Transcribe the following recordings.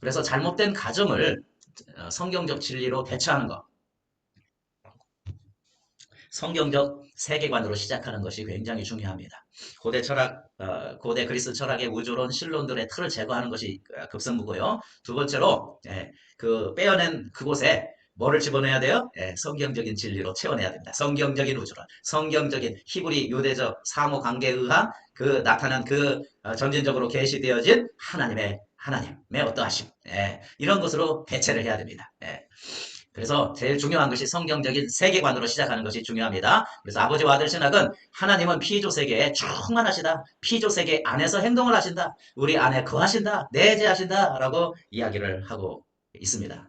그래서 잘못된 가정을 성경적 진리로 대처하는 것. 성경적 세계관으로 시작하는 것이 굉장히 중요합니다. 고대 철학, 고대 그리스 철학의 우주론, 신론들의 틀을 제거하는 것이 급선무고요. 두 번째로, 그 빼어낸 그곳에 뭐를 집어넣어야 돼요? 성경적인 진리로 채워내야 됩니다. 성경적인 우주론, 성경적인 히브리 유대적 상호 관계에 의한 그 나타난 그 점진적으로 계시되어진 하나님의 어떠하심, 이런 것으로 대체를 해야 됩니다. 그래서 제일 중요한 것이 성경적인 세계관으로 시작하는 것이 중요합니다. 그래서 아버지와 아들 신학은 하나님은 피조 세계에 충만하시다. 피조 세계 안에서 행동을 하신다. 우리 안에 거하신다. 내재하신다. 라고 이야기를 하고 있습니다.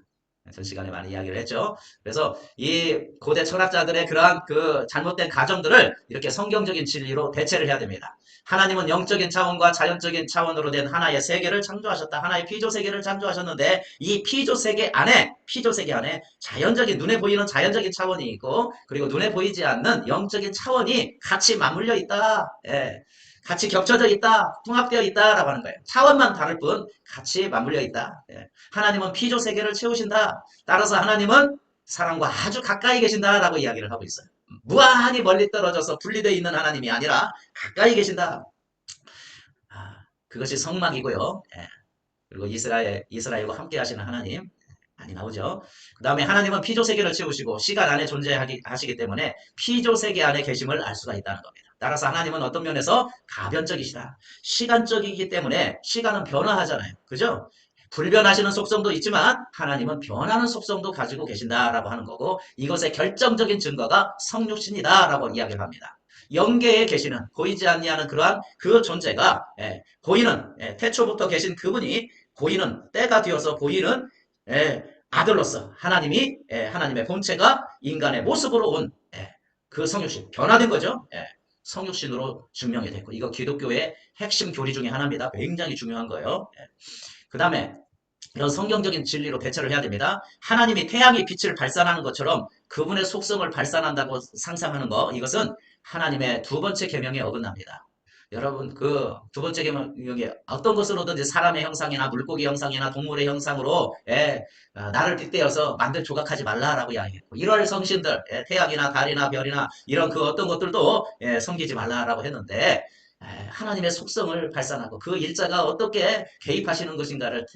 전 시간에 많이 이야기를 했죠. 그래서 이 고대 철학자들의 그러한 그 잘못된 가정들을 이렇게 성경적인 진리로 대체를 해야 됩니다. 하나님은 영적인 차원과 자연적인 차원으로 된 하나의 세계를 창조하셨다. 하나의 피조 세계를 창조하셨는데 이 피조 세계 안에 자연적인 눈에 보이는 자연적인 차원이 있고 그리고 눈에 보이지 않는 영적인 차원이 같이 맞물려 있다. 같이 겹쳐져 있다. 통합되어 있다라고 하는 거예요. 차원만 다를 뿐 같이 맞물려 있다. 하나님은 피조 세계를 채우신다. 따라서 하나님은 사람과 아주 가까이 계신다라고 이야기를 하고 있어요. 무한히 멀리 떨어져서 분리되어 있는 하나님이 아니라 가까이 계신다. 그것이 성막이고요. 그리고 이스라엘과 함께 하시는 하나님 많이 나오죠. 그 다음에 하나님은 피조 세계를 채우시고 시간 안에 존재하시기 때문에 피조 세계 안에 계심을 알 수가 있다는 겁니다. 따라서 하나님은 어떤 면에서 가변적이시다. 시간적이기 때문에 시간은 변화하잖아요. 그죠? 불변하시는 속성도 있지만 하나님은 변하는 속성도 가지고 계신다라고 하는 거고 이것의 결정적인 증거가 성육신이다라고 이야기를 합니다. 영계에 계시는 보이지 않냐는 그러한 그 존재가 보이는 태초부터 계신 그분이 보이는 때가 되어서 보이는 아들로서 하나님의 본체가 인간의 모습으로 온 그 성육신 변화된 거죠. 성육신으로 증명이 됐고 이거 기독교의 핵심 교리 중에 하나입니다. 굉장히 중요한 거예요. 그 다음에 이런 성경적인 진리로 대처를 해야 됩니다. 하나님이 태양이 빛을 발산하는 것처럼 그분의 속성을 발산한다고 상상하는 거 이것은 하나님의 두 번째 계명에 어긋납니다. 여러분 그 두 번째 계명이 어떤 것으로든지 사람의 형상이나 물고기 형상이나 동물의 형상으로 나를 빗대어서 만들 조각하지 말라라고 이야기했고 1월 성신들 태양이나 달이나 별이나 이런 그 어떤 것들도 섬기지 말라라고 했는데 하나님의 속성을 발산하고 그 일자가 어떻게 개입하시는 것인가를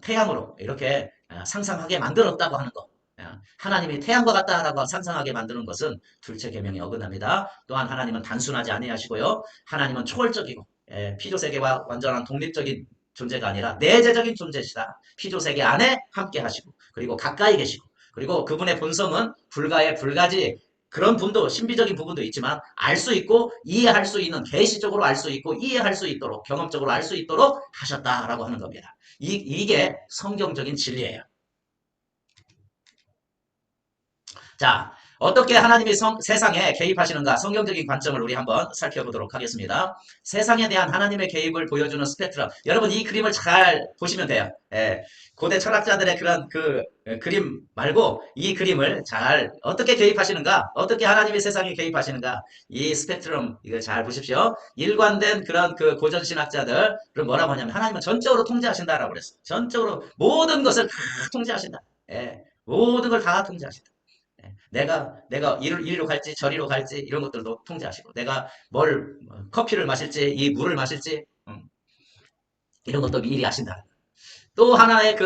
태양으로 이렇게 상상하게 만들었다고 하는 것. 하나님이 태양과 같다라고 상상하게 만드는 것은 둘째 계명에 어긋납니다. 또한 하나님은 단순하지 아니하시고요. 하나님은 초월적이고 피조세계와 완전한 독립적인 존재가 아니라 내재적인 존재시다. 피조세계 안에 함께 하시고 그리고 가까이 계시고 그리고 그분의 본성은 불가의 불가지 그런 분도 신비적인 부분도 있지만 알 수 있고 이해할 수 있는 계시적으로 알 수 있고 이해할 수 있도록 경험적으로 알 수 있도록 하셨다라고 하는 겁니다. 이게 성경적인 진리예요. 자, 어떻게 하나님이 세상에 개입하시는가 성경적인 관점을 우리 한번 살펴보도록 하겠습니다. 세상에 대한 하나님의 개입을 보여주는 스펙트럼. 여러분 이 그림을 잘 보시면 돼요. 고대 철학자들의 그런 그림 말고 이 그림을 잘 어떻게 개입하시는가 어떻게 하나님이 세상에 개입하시는가 이 스펙트럼 이거 잘 보십시오. 일관된 그런 그 고전 신학자들은 뭐라고 하냐면 하나님은 전적으로 통제하신다라고 그랬어요. 전적으로 모든 것을 다 통제하신다. 모든 걸 다 통제하신다. 내가 이리로 갈지 저리로 갈지 이런 것들도 통제하시고 내가 커피를 마실지 이 물을 마실지 이런 것도 미리 아신다. 또 하나의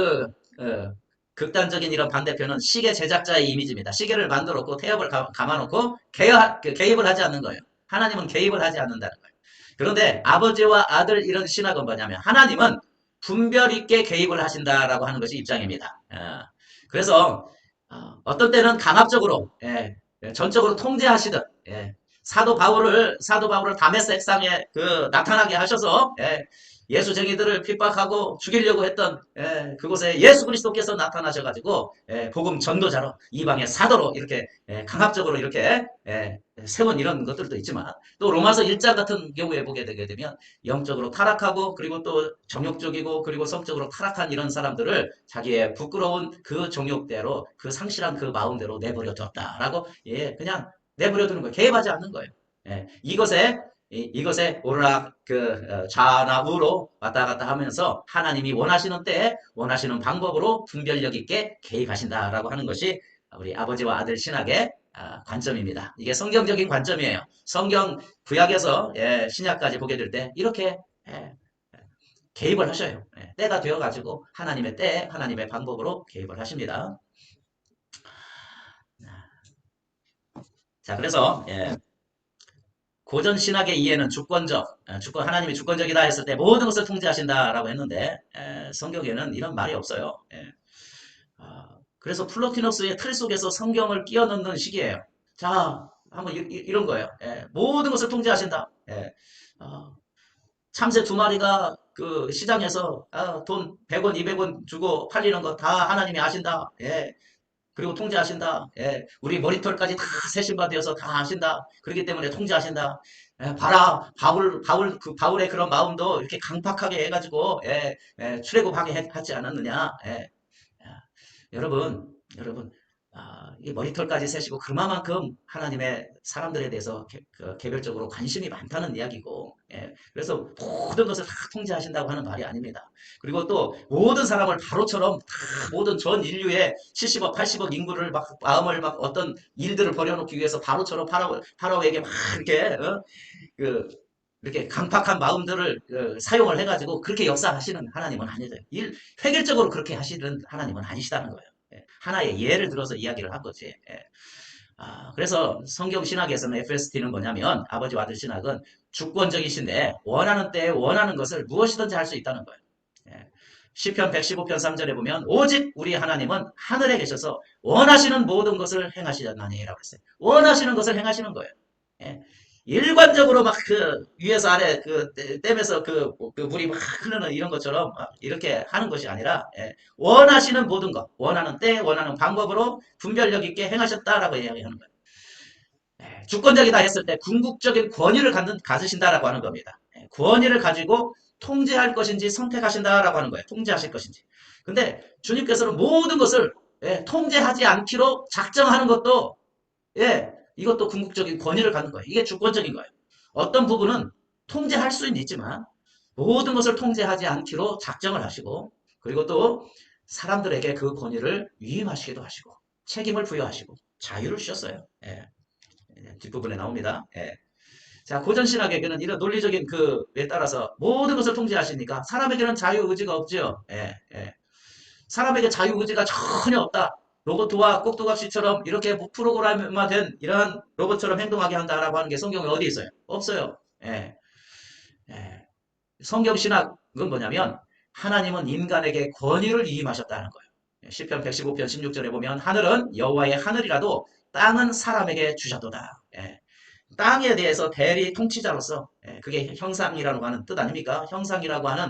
극단적인 이런 반대편은 시계 제작자의 이미지입니다. 시계를 만들었고 태엽을 감아놓고 개입을 하지 않는 거예요. 하나님은 개입을 하지 않는다는 거예요. 그런데 아버지와 아들 이런 신학은 뭐냐면 하나님은 분별 있게 개입을 하신다라고 하는 것이 입장입니다. 그래서 어떤 때는 강압적으로 전적으로 통제하시듯 사도 바울을 다메섹상에 나타나게 하셔서 예수쟁이들을 핍박하고 죽이려고 했던 그곳에 예수 그리스도께서 나타나셔가지고 복음 전도자로 이방의 사도로 이렇게 강압적으로 이렇게 세운 이런 것들도 있지만 또 로마서 1장 같은 경우에 보게 되게 되면 영적으로 타락하고 그리고 또 정욕적이고 그리고 성적으로 타락한 이런 사람들을 자기의 부끄러운 그 정욕대로 그 상실한 그 마음대로 내버려 뒀다라고 그냥 내버려 두는 거예요. 개입하지 않는 거예요. 이것에 이것에 오르락 좌나 우로 왔다 갔다 하면서 하나님이 원하시는 때에 원하시는 방법으로 분별력 있게 개입하신다라고 하는 것이 우리 아버지와 아들 신학의 관점입니다. 이게 성경적인 관점이에요. 성경 구약에서 신약까지 보게 될 때 이렇게 예, 개입을 하셔요. 때가 되어가지고 하나님의 때, 하나님의 방법으로 개입을 하십니다. 자, 그래서 고전 신학의 이해는 주권적, 하나님이 주권적이다 했을 때 모든 것을 통제하신다라고 했는데 성경에는 이런 말이 없어요. 그래서 플로티너스의 틀 속에서 성경을 끼워 넣는 식이에요. 자, 한번 런 거예요. 모든 것을 통제하신다. 참새 두 마리가 그 시장에서 돈 100원, 200원 주고 팔리는 거 다 하나님이 아신다. 그리고 통제하신다. 우리 머리털까지 다 세신바 되어서 다 아신다. 그렇기 때문에 통제하신다. 봐라, 그 바울의 그런 마음도 이렇게 강팍하게 해가지고, 출애굽하게 하지 않았느냐. 여러분, 이 머리털까지 세시고 그만큼 하나님의 사람들에 대해서 개별적으로 관심이 많다는 이야기고, 그래서 모든 것을 다 통제하신다고 하는 말이 아닙니다. 그리고 또 모든 사람을 바로처럼 다 모든 전 인류의 70억, 80억 인구를 마음을 어떤 일들을 벌여놓기 위해서 바로처럼 파라오에게 막 이렇게 이렇게 강팍한 마음들을 사용을 해가지고 그렇게 역사하시는 하나님은 아니죠. 획일적으로 그렇게 하시는 하나님은 아니시다는 거예요. 하나의 예를 들어서 이야기를 한 거지. 그래서 성경 신학에서는 FST는 뭐냐면 아버지와 아들 신학은 주권적이신데 원하는 때에 원하는 것을 무엇이든지 할 수 있다는 거예요. 시편 115편 3절에 보면 오직 우리 하나님은 하늘에 계셔서 원하시는 모든 것을 행하시나니라고 했어요. 원하시는 것을 행하시는 거예요. 일관적으로 막 위에서 아래 댐에서 물이 막 흐르는 이런 것처럼 이렇게 하는 것이 아니라 원하시는 모든 것, 원하는 때, 원하는 방법으로 분별력 있게 행하셨다라고 이야기하는 거예요. 주권적이다 했을 때 궁극적인 권위를 가지신다라고 하는 겁니다. 권위를 가지고 통제할 것인지 선택하신다라고 하는 거예요. 통제하실 것인지. 근데 주님께서는 모든 것을 통제하지 않기로 작정하는 것도 이것도 궁극적인 권위를 갖는 거예요. 이게 주권적인 거예요. 어떤 부분은 통제할 수는 있지만 모든 것을 통제하지 않기로 작정을 하시고 그리고 또 사람들에게 그 권위를 위임하시기도 하시고 책임을 부여하시고 자유를 주셨어요. 뒷부분에 나옵니다. 자, 고전신학에게는 이런 논리적인 그에 따라서 모든 것을 통제하시니까 사람에게는 자유의지가 없죠. 사람에게 자유의지가 전혀 없다. 로봇과 꼭두각시처럼 이렇게 프로그램화된 이런 로봇처럼 행동하게 한다라고 하는 게 성경에 어디 있어요? 없어요. 예. 성경 신학은 뭐냐면 하나님은 인간에게 권위를 위임하셨다는 거예요. 시편 115편 16절에 보면 하늘은 여호와의 하늘이라도 땅은 사람에게 주셨도다. 땅에 대해서 대리 통치자로서 그게 형상이라고 하는 뜻 아닙니까? 형상이라고 하는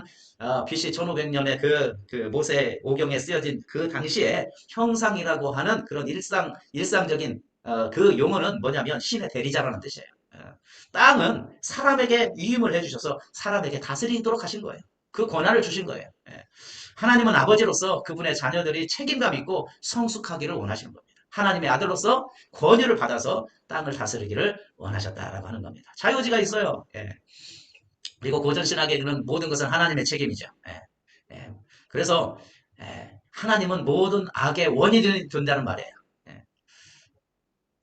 BC 1500년에 그 모세 오경에 쓰여진 그 당시에 형상이라고 하는 그런 일상적인 그 용어는 뭐냐면 신의 대리자라는 뜻이에요. 땅은 사람에게 위임을 해주셔서 사람에게 다스리도록 하신 거예요. 그 권한을 주신 거예요. 하나님은 아버지로서 그분의 자녀들이 책임감 있고 성숙하기를 원하시는 겁니다. 하나님의 아들로서 권위를 받아서 땅을 다스리기를 원하셨다라고 하는 겁니다. 자유의지가 있어요. 그리고 고전신학에는 모든 것은 하나님의 책임이죠. 그래서 하나님은 모든 악의 원인이 된다는 말이에요.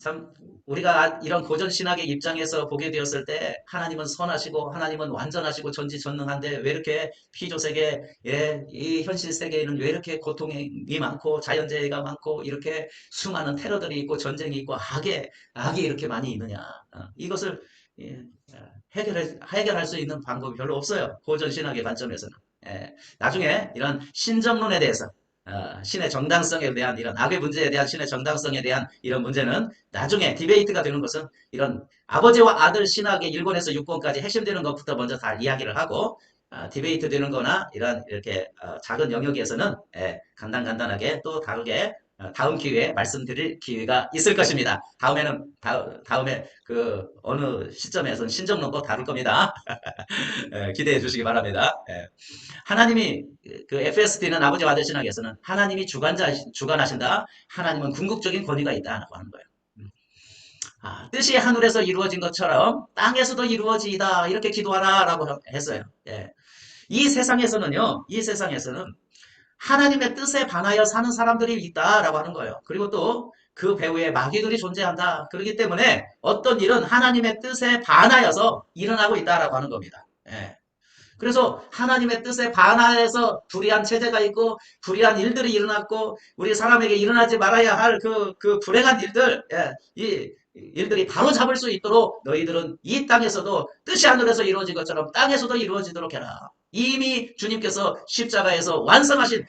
참 우리가 이런 고전 신학의 입장에서 보게 되었을 때 하나님은 선하시고 하나님은 완전하시고 전지전능한데 왜 이렇게 피조세계 이 현실 세계에는 왜 이렇게 고통이 많고 자연재해가 많고 이렇게 수많은 테러들이 있고 전쟁이 있고 악이 이렇게 많이 있느냐 이것을 해결할 수 있는 방법이 별로 없어요. 고전 신학의 관점에서는. 나중에 이런 신정론에 대해서 신의 정당성에 대한 이런 악의 문제에 대한 신의 정당성에 대한 이런 문제는 나중에 디베이트가 되는 것은 이런 아버지와 아들 신학의 1권에서 6권까지 핵심되는 것부터 먼저 다 이야기를 하고 디베이트 되는 거나 이런 이렇게 작은 영역에서는 간단하게 또 다르게 다음 기회에 말씀드릴 기회가 있을 것입니다. 다음에 그 어느 시점에서는 신정론 꼭 다룰 겁니다. 기대해 주시기 바랍니다. 하나님이 그 FST는 아버지와 아들 신학에서는 하나님이 주관하신다. 하나님은 궁극적인 권위가 있다고 하는 거예요. 뜻이 하늘에서 이루어진 것처럼 땅에서도 이루어지이다. 이렇게 기도하라. 라고 했어요. 예. 이 세상에서는 하나님의 뜻에 반하여 사는 사람들이 있다라고 하는 거예요. 그리고 또 그 배후에 마귀들이 존재한다. 그렇기 때문에 어떤 일은 하나님의 뜻에 반하여서 일어나고 있다라고 하는 겁니다. 예. 그래서 하나님의 뜻에 반하여서 불의한 체제가 있고 불의한 일들이 일어났고 우리 사람에게 일어나지 말아야 할 그 불행한 일들, 예, 이 일들이 바로 잡을 수 있도록 너희들은 이 땅에서도 뜻이 하늘에서 이루어진 것처럼 땅에서도 이루어지도록 해라. 이미 주님께서 십자가에서 완성하신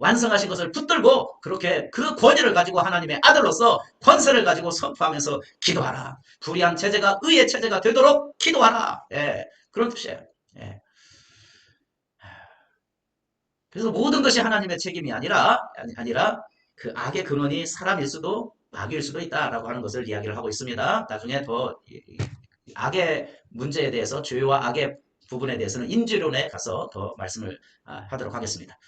완성하신 것을 붙들고 그렇게 그 권위를 가지고 하나님의 아들로서 권세를 가지고 선포하면서 기도하라. 불의한 체제가 의의 체제가 되도록 기도하라. 예, 그런 뜻이에요. 예. 그래서 모든 것이 하나님의 책임이 아니라 그 악의 근원이 사람일 수도 마귀일 수도 있다라고 하는 것을 이야기를 하고 있습니다. 나중에 더 악의 문제에 대해서 죄와 악의 부분에 대해서는 인지론에 가서 더 말씀을 하도록 하겠습니다.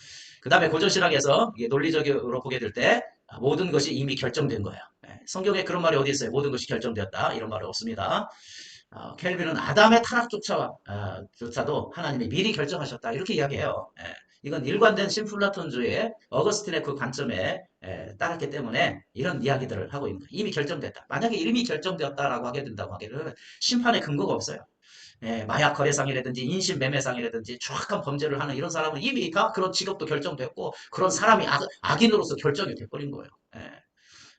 그 다음에 고전신학에서 논리적으로 보게 될 때 모든 것이 이미 결정된 거예요. 성경에 그런 말이 어디 있어요? 모든 것이 결정되었다. 이런 말은 없습니다. 켈빈은 아담의 타락조차도 하나님이 미리 결정하셨다. 이렇게 이야기해요. 이건 일관된 심플라톤주의의 어거스틴의 그 관점에 따랐기 때문에 이런 이야기들을 하고 있는 거예요. 이미 결정됐다. 만약에 이미 결정되었다라고 하게 된다고 하기를 심판의 근거가 없어요. 마약 거래상이라든지 인신매매상이라든지 추악한 범죄를 하는 이런 사람은 이미 다 그런 직업도 결정됐고 그런 사람이 악인으로서 결정이 돼버린 거예요.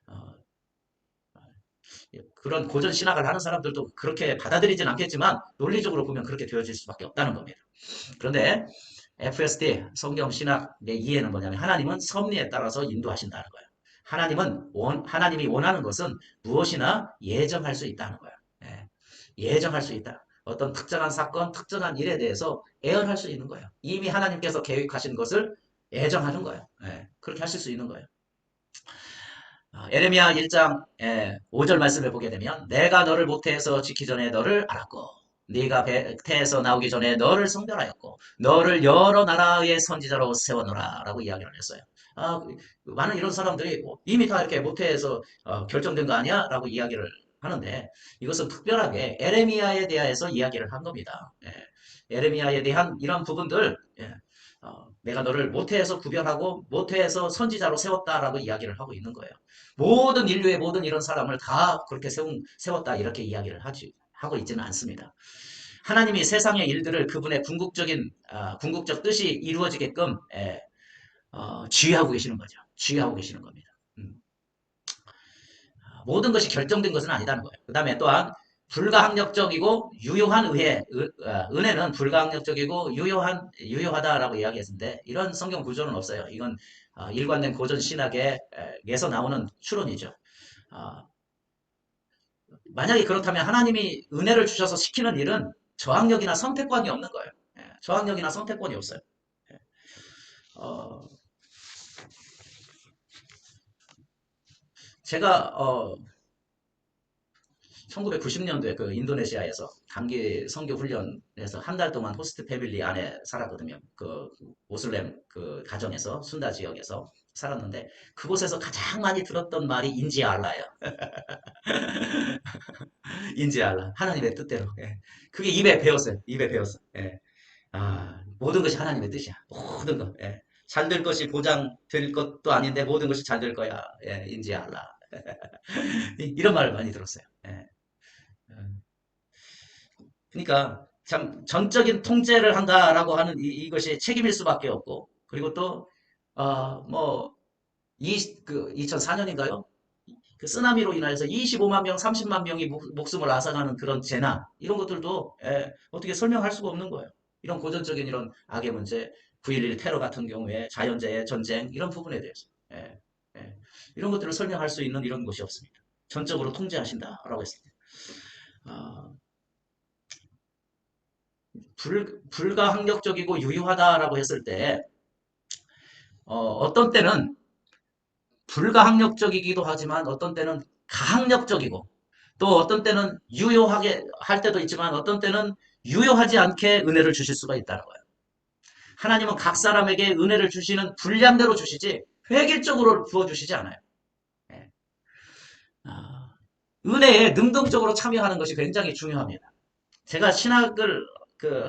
어, 그런 고전 신학을 하는 사람들도 그렇게 받아들이진 않겠지만 논리적으로 보면 그렇게 되어질 수밖에 없다는 겁니다. 그런데 FSD 성경 신학의 이해는 뭐냐면 하나님은 섭리에 따라서 인도하신다는 거예요. 하나님이 원하는 것은 무엇이나 예정할 수 있다는 거예요. 예정할 수 있다. 어떤 특정한 사건, 특정한 일에 대해서 예언할 수 있는 거예요. 이미 하나님께서 계획하신 것을 예정하는 거예요. 그렇게 하실 수 있는 거예요. 에레미야 1장 5절 말씀을 보게 되면 내가 너를 모태에서 짓기 전에 너를 알았고 네가 태에서 나오기 전에 너를 성별하였고 너를 여러 나라의 선지자로 세워놓으라 라고 이야기를 했어요. 많은 이런 사람들이 이미 다 이렇게 모태에서 결정된 거 아니야? 라고 이야기를 하는데 이것은 특별하게 에레미야에 대해서 이야기를 한 겁니다. 에레미야에 대한 이런 부분들 내가 너를 모태에서 구별하고 모태에서 선지자로 세웠다라고 이야기를 하고 있는 거예요. 모든 인류의 모든 이런 사람을 다 그렇게 세웠다 이렇게 이야기를 하고 있지는 않습니다. 하나님이 세상의 일들을 그분의 궁극적 뜻이 이루어지게끔 지휘하고 계시는 거죠. 지휘하고 계시는 겁니다. 모든 것이 결정된 것은 아니다는 거예요. 그 다음에 또한 불가항력적이고 유효한 은혜는 불가항력적이고 유효하다라고 이야기했는데 이런 성경 구조는 없어요. 이건 일관된 고전 신학에서 나오는 추론이죠. 만약에 그렇다면 하나님이 은혜를 주셔서 시키는 일은 저항력이나 선택권이 없는 거예요. 저항력이나 선택권이 없어요. 어, 제가 1990년도에 그 인도네시아에서 단기 선교 훈련에서 한 달 동안 호스트 패밀리 안에 살았거든요. 그 모슬렘 그 가정에서 순다 지역에서 살았는데 그곳에서 가장 많이 들었던 말이 인지야 알라예요. 인지야 알라. 하나님의 뜻대로. 그게 입에 배웠어요. 입에 배웠어. 모든 것이 하나님의 뜻이야. 모든 것. 잘 될 것이 보장될 것도 아닌데 모든 것이 잘 될 거야. 인지야 알라. 이런 말을 많이 들었어요. 음. 그러니까 참 전적인 통제를 한다라고 하는 이것이 책임일 수밖에 없고 그리고 또 뭐 2004년인가요? 그 쓰나미로 인해서 25만 명, 30만 명이 목숨을 앗아가는 그런 재난 이런 것들도 어떻게 설명할 수가 없는 거예요. 이런 고전적인 이런 악의 문제, 9.11 테러 같은 경우에 자연재해, 전쟁 이런 부분에 대해서 예, 이런 것들을 설명할 수 있는 이런 것이 없습니다. 전적으로 통제하신다라고 했습니다. 어, 불가항력적이고 유효하다라고 했을 때 어떤 때는 불가항력적이기도 하지만 어떤 때는 가항력적이고 또 어떤 때는 유효하게 할 때도 있지만 어떤 때는 유효하지 않게 은혜를 주실 수가 있다는 거예요. 하나님은 각 사람에게 은혜를 주시는 분량대로 주시지 획일적으로 부어주시지 않아요. 예. 아, 은혜에 능동적으로 참여하는 것이 굉장히 중요합니다. 제가 신학을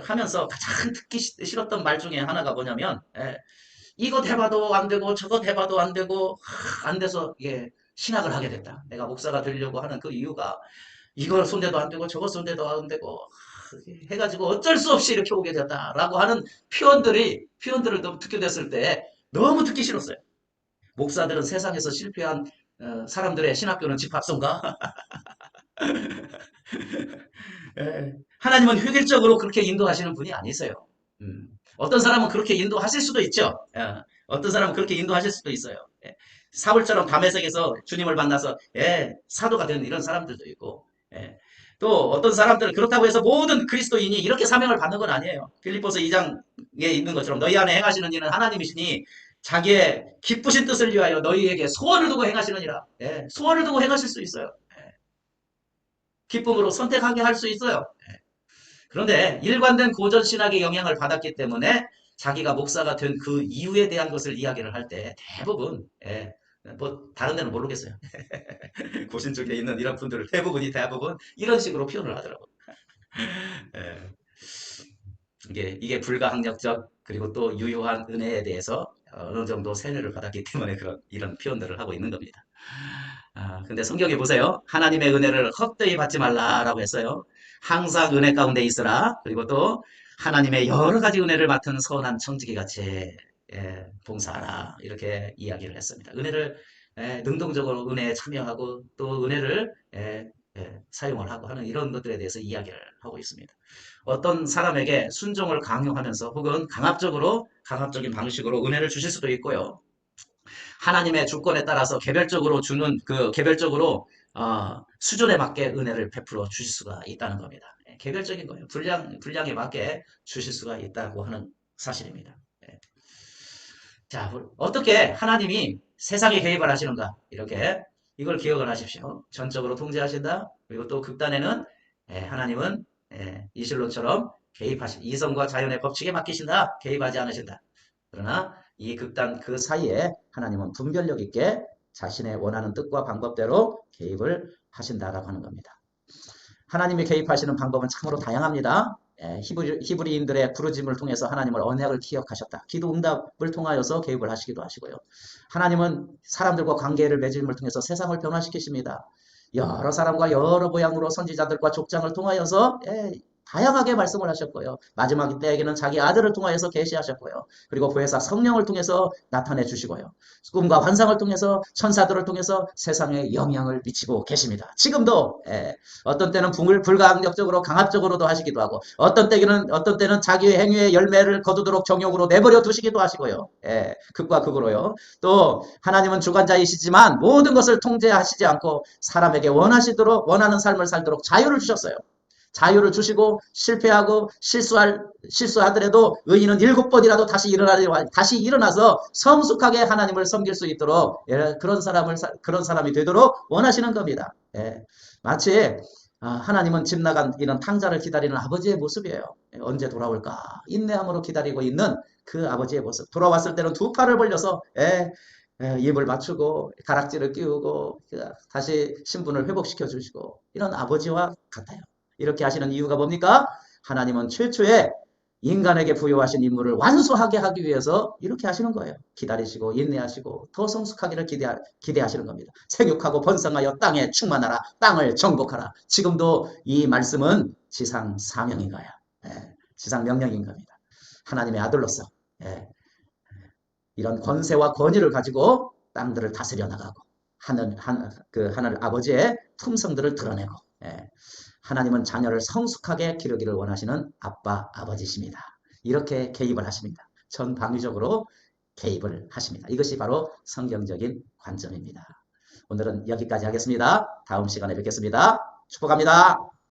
하면서 가장 듣기 싫었던 말 중에 하나가 뭐냐면, 이것 해봐도 안 되고 저것 해봐도 안 되고 안 돼서 신학을 하게 됐다. 내가 목사가 되려고 하는 그 이유가 이걸 손대도 안 되고 저것 손대도 안 되고 해가지고 어쩔 수 없이 이렇게 오게 됐다라고 하는 표현들을 너무 듣게 됐을 때 너무 듣기 싫었어요. 목사들은 세상에서 실패한 사람들의 신학교는 집합성가? 하나님은 획일적으로 그렇게 인도하시는 분이 아니세요. 어떤 사람은 그렇게 인도하실 수도 있죠. 어떤 사람은 그렇게 인도하실 수도 있어요. 사울처럼 담에색에서 주님을 만나서 사도가 된 이런 사람들도 있고, 또 어떤 사람들은 그렇다고 해서 모든 그리스도인이 이렇게 사명을 받는 건 아니에요. 빌립보서 2장에 있는 것처럼 너희 안에 행하시는 이는 하나님이시니 자기의 기쁘신 뜻을 위하여 너희에게 소원을 두고 행하시느니라. 소원을 두고 행하실 수 있어요. 기쁨으로 선택하게 할 수 있어요. 그런데 일관된 고전 신학의 영향을 받았기 때문에 자기가 목사가 된 그 이유에 대한 것을 이야기를 할 때 대부분 뭐 다른 데는 모르겠어요. 고신 쪽에 있는 이런 분들을 대부분 이런 식으로 표현을 하더라고요. 예, 이게 불가항력적 그리고 또 유효한 은혜에 대해서 어느 정도 세뇌를 받았기 때문에 이런 표현들을 하고 있는 겁니다. 근데 성경에 보세요. 하나님의 은혜를 헛되이 받지 말라라고 했어요. 항상 은혜 가운데 있으라. 그리고 또 하나님의 여러 가지 은혜를 맡은 선한 청지기 같이 봉사하라. 이렇게 이야기를 했습니다. 은혜를 능동적으로 은혜에 참여하고 또 은혜를 사용을 하고 하는 이런 것들에 대해서 이야기를 하고 있습니다. 어떤 사람에게 순종을 강요하면서 혹은 강압적인 방식으로 은혜를 주실 수도 있고요. 하나님의 주권에 따라서 개별적으로 주는 개별적으로 수준에 맞게 은혜를 베풀어 주실 수가 있다는 겁니다. 개별적인 거예요. 분량에 맞게 주실 수가 있다고 하는 사실입니다. 자, 어떻게 하나님이 세상에 개입을 하시는가? 이렇게 이걸 기억을 하십시오. 전적으로 통제하신다. 그리고 또 극단에는 하나님은 이실론처럼 이성과 자연의 법칙에 맡기신다. 개입하지 않으신다. 그러나 이 극단 그 사이에 하나님은 분별력 있게 자신의 원하는 뜻과 방법대로 개입을 하신다라고 하는 겁니다. 하나님이 개입하시는 방법은 참으로 다양합니다. 히브리인들의 부르짐을 통해서 하나님을 언약을 기억하셨다. 기도 응답을 통하여서 개입을 하시기도 하시고요. 하나님은 사람들과 관계를 맺음을 통해서 세상을 변화시키십니다. 여러 사람과 여러 모양으로 선지자들과 족장을 통하여서 다양하게 말씀을 하셨고요. 마지막 때에게는 자기 아들을 통하여서 계시하셨고요. 그리고 부회사 성령을 통해서 나타내 주시고요. 꿈과 환상을 통해서 천사들을 통해서 세상에 영향을 미치고 계십니다. 지금도 어떤 때는 불가항력적으로 강압적으로도 하시기도 하고 어떤 때는 자기의 행위의 열매를 거두도록 정욕으로 내버려 두시기도 하시고요. 극과 극으로요. 또 하나님은 주관자이시지만 모든 것을 통제하시지 않고 사람에게 원하는 삶을 살도록 자유를 주셨어요. 자유를 주시고 실패하고 실수하더라도 의인은 7번이라도 다시 일어나서 성숙하게 하나님을 섬길 수 있도록 그런 사람이 되도록 원하시는 겁니다. 마치 하나님은 집 나간 이런 탕자를 기다리는 아버지의 모습이에요. 언제 돌아올까 인내함으로 기다리고 있는 그 아버지의 모습. 돌아왔을 때는 두 팔을 벌려서 입을 맞추고 가락지를 끼우고 다시 신분을 회복시켜 주시고 이런 아버지와 같아요. 이렇게 하시는 이유가 뭡니까? 하나님은 최초에 인간에게 부여하신 임무를 완수하게 하기 위해서 이렇게 하시는 거예요. 기다리시고 인내하시고 더 성숙하기를 기대하시는 겁니다. 생육하고 번성하여 땅에 충만하라. 땅을 정복하라. 지금도 이 말씀은 지상 사명인 거예요. 지상 명령인 겁니다. 하나님의 아들로서 이런 권세와 권위를 가지고 땅들을 다스려 나가고 하늘 아버지의 품성들을 드러내고 하나님은 자녀를 성숙하게 기르기를 원하시는 아버지십니다. 이렇게 개입을 하십니다. 전방위적으로 개입을 하십니다. 이것이 바로 성경적인 관점입니다. 오늘은 여기까지 하겠습니다. 다음 시간에 뵙겠습니다. 축복합니다.